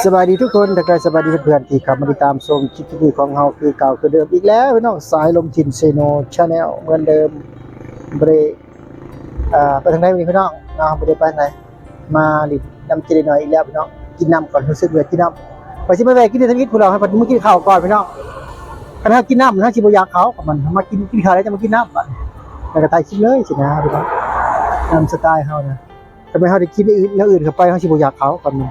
สบายดีทุกคนแต่ก็สบายดีเพื่อนๆที่เข้ามาติดตามชมคลิปที่ของเราคือเก่าคือเดิมอีกแล้วพี่น้องสายลมทินเซโนชาแนลเหมือนเดิมบริไปทางไหนวันนี้พี่น้องน้องไปได้ไปไหนมาดิน้ำเจริญหน่อยอีกแล้วพี่น้องกินน้ำก่อนรู้สึกเบื่อกินน้ำไปชิมไปกินในทางนี้พวกเราให้พอดีเมื่อกินข้าวก่อนพี่น้องถ้ากินน้ำนะชิบอยากเขากับมันมากินข้าวแล้วจะมากินน้ำแล้วก็ตายชิมเลยสินะพี่น้องน้ำสไตล์เขานะทำไมเขาได้กินอย่างอื่นเข้าไปเขาชิบอยากเขากับมัน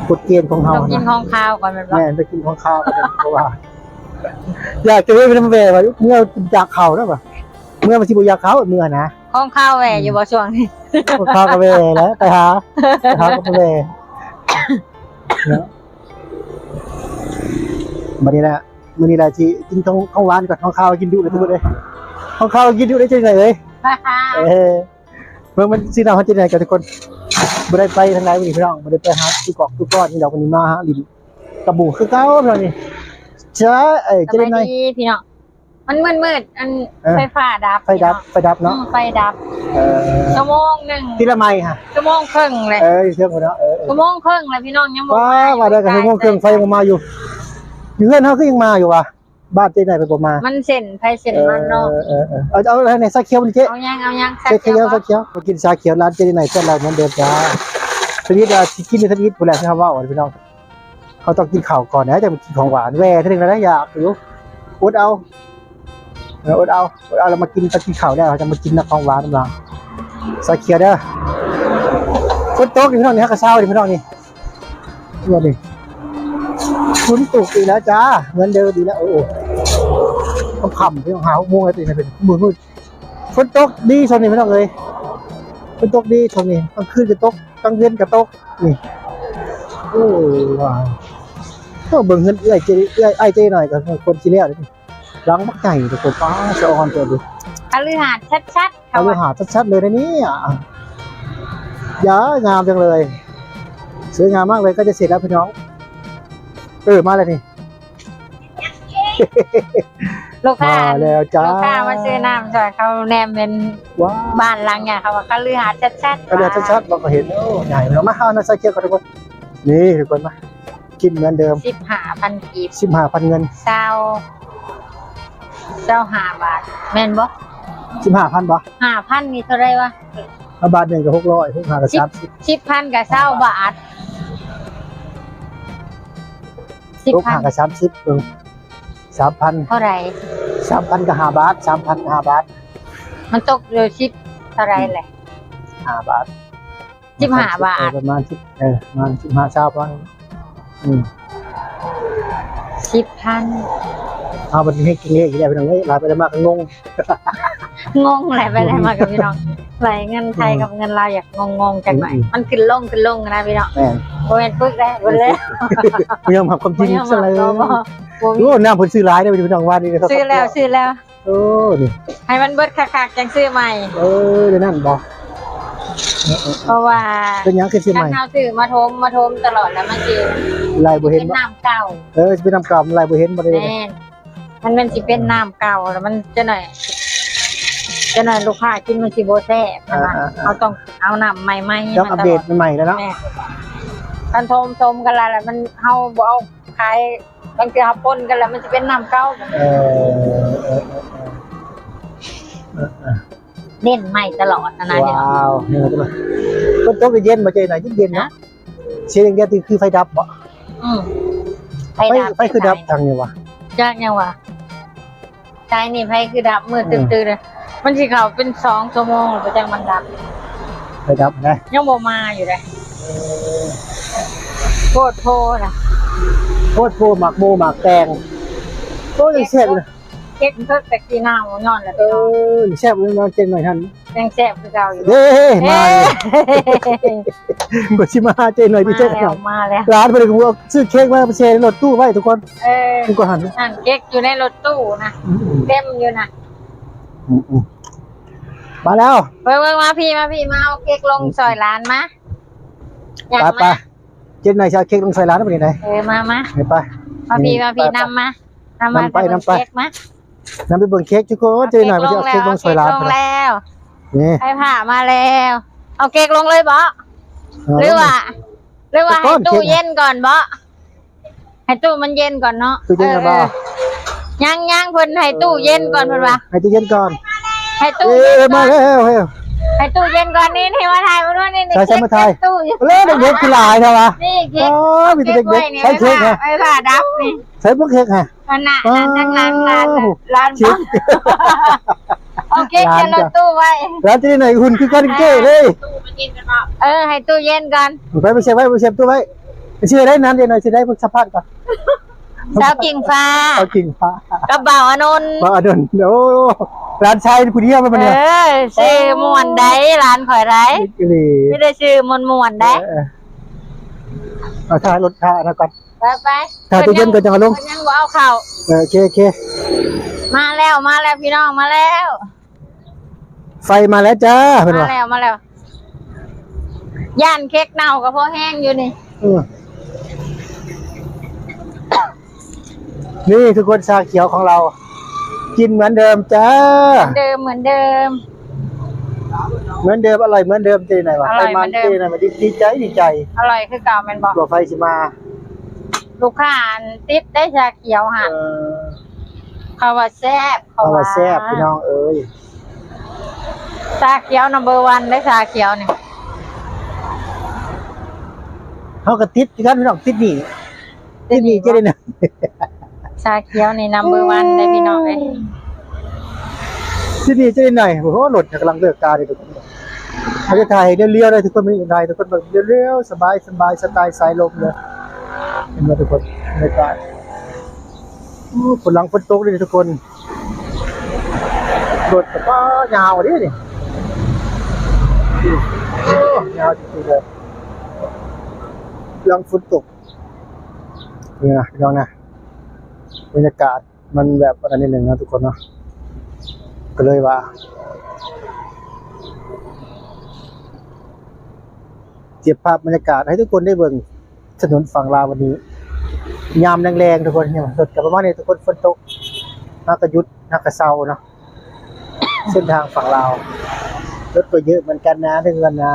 กฎเกณฑ์ของเขาต้องกินของข้าวก่อนแม่ไปกินของข้าวกันเพราะว่าอยากจะไปทำแหวนว่าเมื่ออยากเขาแล้วป่ะเมื่อมาชิบอยากเขาเมื่อนะของข้าวแหวอยู่บ่ช่วงนี้ข้าวกาแฟแล้วไปหากับกาแฟวันนี้แหละมื้อนี้แหละที่กินของหวานกับของข้าวกินดุเลยทุกคนเลยของข้าวกินดุได้จังไงเลยเมื่อมันสิน้าเขาจะไหนกันทุกคนไม่ได้ไปทางไหนวันนี้พี่น้องไม่ได้ไปหาที่เกาะทุกก้อนนี่เราวันนี้มาฮะลินกระบุกคือเก้าพี่น้องนี่ใช่จะได้ไงพี่น้องมันมืดอันไฟฟ้าดับเนาะไฟดับชั่วโมงนึงที่ละไมค่ะชั่วโมงครึ่งเลยเครื่องหมดแล้วชั่วโมงครึ่งเลยพี่น้องยังว่าได้กับชั่วโมงครึ่งไฟยังมาอยู่เพื่อนเขาก็ยังมาอยู่ว่ะบ้านเจ๊ไหนไปประมาณมันเส้นไฟเส้นมันเนาะเอาอะไรในซาเขียวนี่เจ๊เอายังซาเขียวมากินซาเขียวร้านเจ๊ไหนเส้นเราเหมือนเดิมจ้าทีนี้เรากินในทีนี้ผู้แรกที่เขาว่าพี่น้องเขาต้องกินข้าวก่อนนะจะมากินของหวานแหวทีนึงแล้วอยากอยู่อดเอาเรามากินข้าวได้เราจะมากินน้ำของหวานน้ำหลังซาเขียวเด้อฝนตกพี่น้องนี่ฮะกระเช้าดิพี่น้องนี่ตัวนี้ฝนตกอีกแล้วจ้าเหมือนเดิมดีแล้วโอ้ต้องขำพี่น้องหาโมงอะไรตีเป็นมืดฝนตกดีชนนี่พี่น้องเลยฝนตกดีชนนี่กลางคืนก็ตกกลางเย็นก็ตกนี่โอ้ว้าวก็เบิ่งเงินเอ้ยหน่อยกับคนที่เลี้ยงนี่ล้างมักไก่ตัวป้าสะออนตัวดูอฤหัสชัดอฤหัสชัดเลยนะนี่ยางามจังเลยสวยงามมากเลยก็จะเสร็จแล้วพี่น้องมาเลยนี่ลูกค้าแล้วจ้าลูกค้ามาซื้อน้ำจอยเขาแนมเป็นบ้านหลังเนี่ยเขาว่าอฤหัสชัดเราก็เห็นโอ้ใหญ่เรามาเอานะใส่เกี๊ยวกันทุกคนนี่ทุกคนมากินเหมือนเดิม15,000 กีบ 15,000 เงิน25 บาทแม่นบ่ 15,000 บ่ 5,000 นี่เท่าไรวะบาทหนึ่งกับ600 6,000กับ30 10,000กับ20 บาท6,000กับ30 3,000เท่าไร3,000กับ5 บาท 3,000กับ5 บาทมันตกอยู่10เท่าไรแหละ5 บาท15 บาทประมาณประมาณ15 20,00010,000เอาบัดนี้ให้กินเลขอีกแล้วพี่น้องเอ้ยหลายไปมากงงอะไรไปอะไรมากับพี่น้องไหลเงินไทยกับเงินลาวอยากงงกันหน่อยมันขึ้นลงนะพี่น้องโมเมนต์ปึ๊กได้หมดเลยไม่ยอมรับความจริงซะเลยโอ้น้ำผลซื้อร้ายได้พี่น้องว่านี่ซื้อแล้วโอ้นี่ให้มันเบิดคักๆจังซื้อใหม่เดี๋ยวนั่นบอกเพราะว่าเป็นยังคือซื้อใหม่ข้าวซื้อมาทมตลอดแล้วมันคือลายบุเห็นน้ำเก่าเป็นน้ำเก่าลายบุเห็นบ่ได้มันสิเป็นน้ำเก่าแล้วมันจะหน่อยลูกค้ากินมันสิโบแซ่บนะเขาต้องเอาน้ำใหม่ๆต้องอัปเดตใหม่แล้วเนาะกันทมกันแล้วมันเขาบอกเอาขายบางทีเขาปนกันแล้วมันจะเป็นน้ำเก่าเน้นใหม่ตลอดนะว้าวเนี่ยก็ต้องเย็นมาเจอหน่อยเย็นนะเสียงเดียวคือไฟดับบ่ไฟคือดับทางนี้วะยากยังวะใช่นี่ไฟคือดับมืดตื่นเลยมันสิเขาเป็น2 ชั่วโมงไปจังมันดับไฟดับได้ยังบ่มาอยู่เลยโคตรโพนะโคตรโพหมักโมหมักแตงโคตรแซ่บเลยเก๊กเพิ่งแต่กีน่าหมูย้อนแล้วแซ่บเลยมาเจนหน่อยท่านยังแซ่บคือเก่าอยู่มาก็ชิมาเจนหน่อยพี่เจ๊มาแล้วร้านไปเลยกูซื้อเค้กมาเชร์ในรถตู้ไว้ทุกคนทุกคนหันเค้กอยู่ในรถตู้นะเต็มอยู่นะมาแล้วเบิ่งมาพี่มาเอาเค้กลงซอยร้านมาไปเจนหน่อยจะเค้กลงซอยร้านไปไหนมาไปมาพี่นำไปเค้กมานำไปเบิ่งเค้กทุกคนเจนหน่อยมาจะเอาเค้กลงซอยร้านแล้วนี่ให้ผ่ามาแล้วเอาเค้กลงเลยบ่หรือว่า หรือว่าให้ตู้เย็นก่อนบ่ให้ตู้มันเย็นก่อนเนาะ ตู้เย็นก่อนบ่ ยังเพิ่นให้ตู้เย็นก่อนเพิ่นว่า ให้ตู้เย็นก่อน ให้ตู้เย็นก่ มา อน แล้วเฮ้ย ให้ตู้เย็นก่อนนี่มาถ่ายมันว่านี่ ใช่มาถ่าย ตู้เย็น เล่นเด็กๆคือหลายใช่ปะ นี่เค้ก อ๋อมีแต่เด็กๆใช้เค้กฮะ ไอ้ผ้าดับนี่ ใช้พวกเค้กฮะ ขนาดนั้นทั้งร้านร้าน ชิป โอเคเขียนรถตู้ไว้ ร้านที่ไหนคุณคือกันเก้เลย ให้ตู้เย็นก่อน ไปเช็คตู้ไว้ไปเชื่อได้นั้นเดี๋ยวหน่อยจะได้พวกสะพานก่อน สาวกิ่งฟ้า เอากิ่งฟ้าก ระเป๋าอนนท์ มาอดนโอ้ร้านชายผู้เดียวมันเนี่ย ชื่อมวนได้ร้านข่อยได้ นี่ ไม่ได้ชื่อมวนได้ เอาถ่ายรถถ่ายนะก่อน ไป ถ่ายตู้เย็นก่อนจะมาลง ยังบ่เอาเข่า โอเค มาแล้วพี่น้องมาแล้ว ไฟมาแล้วจ้าเพื่อน มา ว่า แล้วย่านเค้กเน่ากับพ่อแห้งอยู่นี่ นี่คือคนชาเขียวของเรา กินเหมือนเดิมจ้า เหมือนเดิม เหมือนเดิมอร่อยเหมือนเดิมเจไหนวะ อ ไป ร่อยเหมื มั อน นเดิม เจไหนมาดีใจ อร่อยคือเก่าแม่นบอก ตัวไฟสิมา ลูกค้าติดได้ชาเขียวหันเขาว่าแซ่บ เอามาแซ่บพี่น้องเอ้ย ชาเขียวนัมเบอร์วันได้ชาเขียวนี่ เขาก็ติดกันพี่น้องติดหนีเจได้นะ ชาเขียวนี่นัมเบอร์วันได้พี่น้องเลย ติดหนีเจได้หน่อยโอ้โหหลดกำลังเลือกการเลยทุกคนเขาจะถ่ายเรียวๆเลยทุกคนไม่ถ่ายทุกคนแบบเรียวๆสบายสไตล์สายลมเลยเห็นไหมทุกคนในกายฝนหลังฝนตกเลยทุกคนรถก็ยาวดิเนี่ยยาวจริงๆเลยหลังฝนตกนี่นะพี่น้องนะบรรยากาศมันแบบอะไรนิดหนึ่งนะทุกคนเนาะก็เลยว่าเก็บภาพบรรยากาศให้ทุกคนได้เบิ่งถนนฝั่งลาววันนี้ยามแรงๆทุกคนเนี่ยรถกับประมาณนี้ทุกคนฝนตกนักกระยุดนักกระเซาเนาะ เส้นทางฝั่งลาวรถก็เยอะเหมือนกันนะทุกคนนะ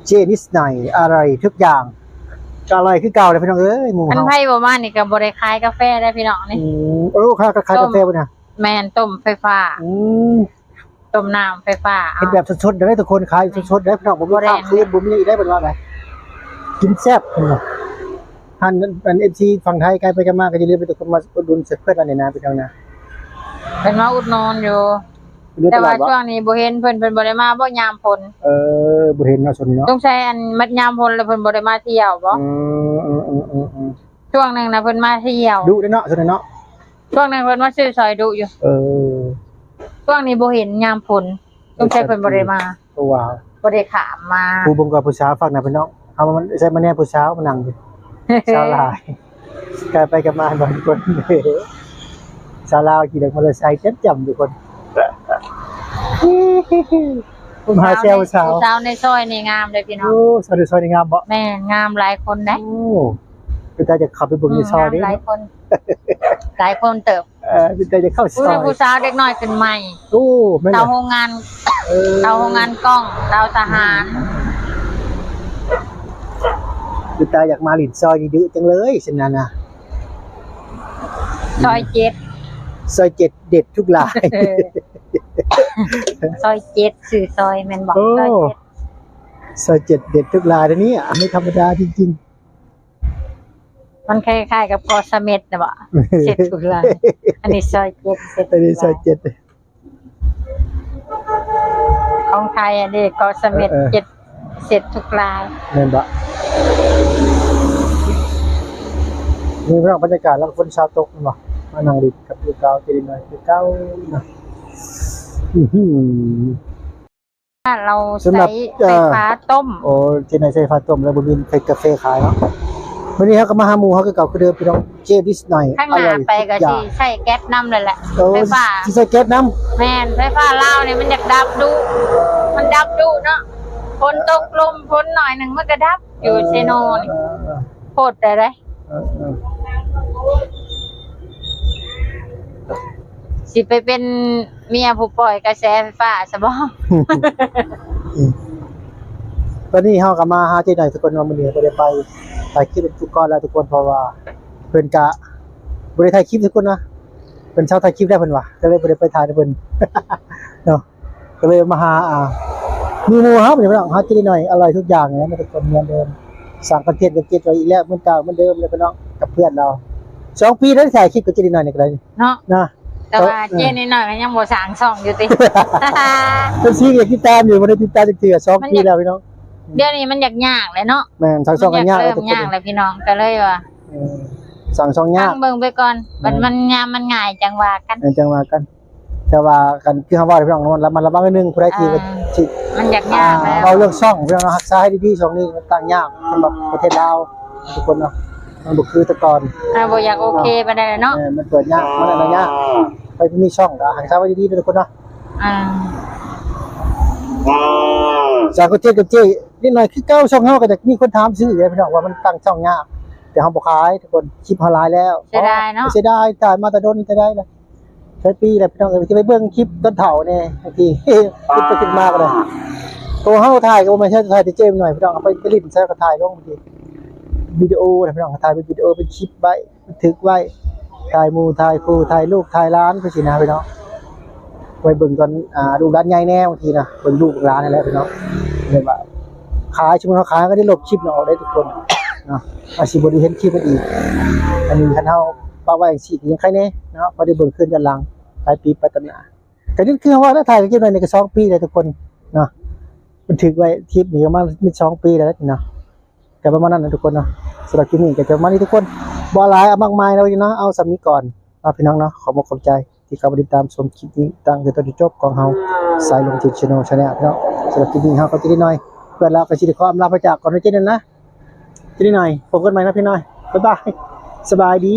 เจนิสหน่อยอะไรทุกอย่างก็อร่อยคือเก่าเลยพี่น้องเอ้ยหมู อัน เฮา ไพ่ประมาณนี่กับบริคายกาแฟได้พี่น้องนี่ โอ้ค่าคล้ายกาแฟป่ะเนี่ย แมนต้มไฟฟ้า ม ต้มน้ำไฟฟ้า เป็นแบบสดๆได้ทุกคนขายสดๆได้พี่น้องผมรู้ข้าวคืนผมนี่ได้เป็นว่าไงกินแซ่บพี่น้องท่านเป็นเอฟซีฝั่งไทยไกลไปกันมากก็จะเรียกไปทุกคนมาอุดหนุนเสร็จเพื่อนกันในน้ำพี่น้องนะ เป็นมาอุดหนอนอยู่ เรือ แต่ ตลา ว่า ดวะ ช่วงนี้บ่เห็นเพิ่นบ่ได้มาบ่ยามพล บุเห็นมาชนเนาะ ต้องใช้อันมัดยามพลแล้วเพิ่นบ่ได้มาเที่ยวบ่ ช่วงหนึงนะเพิ่นมาเที่ยว ดูได้เนาะชนเนาะ ช่วงหนึงเพิ่นมาซื้อซอยดุอยู่ช่วงนี้บ่เห็นยามพลต้องใช้เพิ่นบ่ได้มา ว้าว บ่ได้ขามมา ผู้บ่งกับผู้สาวฟังนะพี่น้องเอามันใช้มาแน่ผู้สาวมานั่งดิสาวลายกลายไปกันมาบางคนสาวลาวขี่รถมอเตอร์ไซค์จำทุกคนผมหาเซลสาว ผู้สาวในซอยนี่งามเลยพี่น้อง โอ้ซอยซอยงามบ่ แม่งามหลายคนนะ โอ้เป็นใจจะขับไปเบิ่งในซอยดิ หลายคน หลายคนเติบ เป็นใจจะเข้าซอย ผู้สาวเด็กน้อยขึ้นใหม่ โอ้แม่น เตาโรงงานเตาโรงงานกล้องเตาทหาร เป็นใจอยากมาหลินซอยนี่ดื้อจังเลยฉะนั้นนะ ซอยเจ็ด ซอย7เด็ดทุกลาย ซอยเจ็ดสื่อซอยแมนบอก โอ้ ซอยเจ็ด ซอย7เด็ดทุกลายนะเนี่ยไม่ธรรมดาจริง มันคล้ายๆกับกอสเม็ดนะบ่เจ็ดทุกลายอันนี้ซอยเจ็ดเจ็ด ๆอันนี้ซอย7 ของไทยอันนี้กอสเม็ดเจ็ดเสร็จทุกลาย แม่นบ่นี่เรื่องบรรยากาศแล้วฝนชาวตกเนาะมานั่งดิกับลูกเก่าเจริญหน่อยคือเก่าเนาะถ้าเรา สำหรั ใช้ บ ไฟฟ้าต้ม โอ้เจนายใช้ฟ้าต้มแล้วบ่มีกาแฟขายเนาะวันนี้เฮาก็มาหาหมู่เฮาคือเก่าคือเดิมพี่น้องเจดิสหน่อย ข้างหน้าไปก็สิใช้แก๊สน้ำเลยแหละ ไฟฟ้า สิใส่แก๊สน้ำ แม่นไฟฟ้าลาวเนี่ยมันอยากดับดุมันดับดุเนาะฝนตกลมฝนหน่อยหนึ่งมันก็ดับอยู่เซโนนี่โคตรแต่ไรสิไปเป็นเมียผู้ปล่อยกระแสไฟฟ้าซะบ่ ตอนนี้เฮาก็มาหาเจ๊หน่อยทุกคนว่ามื้อนี้บ่ได้ไปถ่ายคลิปเป็นทุกก้อนแล้วทุกคนเพราะว่าเพิ่นก็บ่ได้ถ่ายคลิปทุกคนนะเพิ่นเช่าถ่ายคลิปได้เพิ่นว่าก็เลยบ่ได้ไปถ่ายให้เพิ่น เนาะก็เลยมาหามีหมู่ครับพี่น้องหาเจ๊หน่อยอร่อยทุกอย่างนะทุกคนเหมือนเดิมสร้างคอนเทนต์กับเจ๊ไว้อีกแล้วเหมือนเก่าเหมือนเดิมเลยพี่น้องกับเพื่อนเรา2 ปีแล้วที่ถ่ายคลิปกับเจ๊หน่อยนี่ก็ได้ เนาะ นะ แต่ว่าเจ๊นิดหน่อยก็ยังบ่สร้างช่องอยู่ติ เป็นซีอยากติดตามอยู่บ่ได้ติดตามจักเทื่อ2 ปีแล้วพี่น้อง เดี๋ยวนี้มันยากเลยเนาะ แม่นทางช่องกันยาก เริ่ ทุ ม กคน ยากแล้วพี่น้องก็เลยว่า สั่งช่องยาก ตั้งเบิ่งไปก่อนมันยามมันง่ายจังว่ากัน จังว่ากันแต่ว่ากันคือคำว่าพี่น้องมันระวังนิดนึงผู้ใดที่สิ มันยากแล้ว เอาเรื่องช่องพี่น้องรักษาให้ดีๆช่องนี้มันตั้งยากสำหรับประเทศลาวทุกคนเนาะมันบ่คือแต่ก่อน บ่อยากโอเคไปได้เนาะ มันเปิดยากมันอะไรยากไปมีช่องก็รักษาไว้ดีๆทุกคนเนาะ อ่า จากก็เจ๊กับเจ๊นิดหน่อยคือเก้าช่องเฮาก็จะมีคนถามซื้ออยู่พี่น้องว่ามันตั้งช่องยากแต่เฮาบ่ขายทุกคนคลิปเฮาหลายแล้ว เสียดายเนาะ เสียดายถ่ายมาแต่โดนจะได้เลยใช้ปีแล้วพี่น้องจะไปเบิ่งคลิปต้นเฒ่าแน่บางที คิดไปคิดมาก็ได้ตัวเฮาถ่ายก็บ่แม่นใช่ถ่ายแต่เจมหน่อยพี่น้องเอาไปลิ้นใส่ก็ถ่ายลงบางทีวิดีโอนะพี่น้องถ่ายเป็นวิดีโอเป็นคลิปไว้บันทึกไว้ถ่ายหมู่ถ่ายครูถ่ายลูกถ่ายร้านคือสินะพี่น้องไว้เบิ่งตอนดูร้านใหญ่แน่บางทีนะเบิ่งลูกร้านนั่นแหละพี่น้องเลยว่าขายชุมชนขายก็ได้ลบคลิปเนาะออกได้ทุกคนเนาะอาชีพบ่ได้เห็นคลิปมันอีกอันนี้คันเฮาปาไว้จังซี่ยังใครแน่เนาะพอได้เบิ่งขึ้นย้อนหลังหลายปีไปตำหน้าแต่นี่คือว่าแล้วถ่ายกันเก็บไว้ในก็2 ปีเลยทุกคนเนาะบันทึกไว้คลิปนี้ประมาณ2 ปีแล้วเนาะแต่ประมาณนั้นนะทุกคนเนาะสำหรับคลิปนี้ก็จะประมาณนี้ทุกคนบ่หลายมากมายแล้วเนาะเอาสำนี้ก่อนพี่น้องเนาะขอบคุณใจที่เข้ามาติดตามชมคลิปนี้ตั้งแต่ต้นจนจบของเฮาสายลมทิพย์ Channel พี่น้องสำหรับคลิปนี้เฮาก็จะได้น้อยเพื่อนเราก็สิได้ขออำลาพระจากก่อนนะเจ๊นั่นนะจะได้หน่อยพบกันใหม่นะพี่น้อยบ๊ายบายสบายดี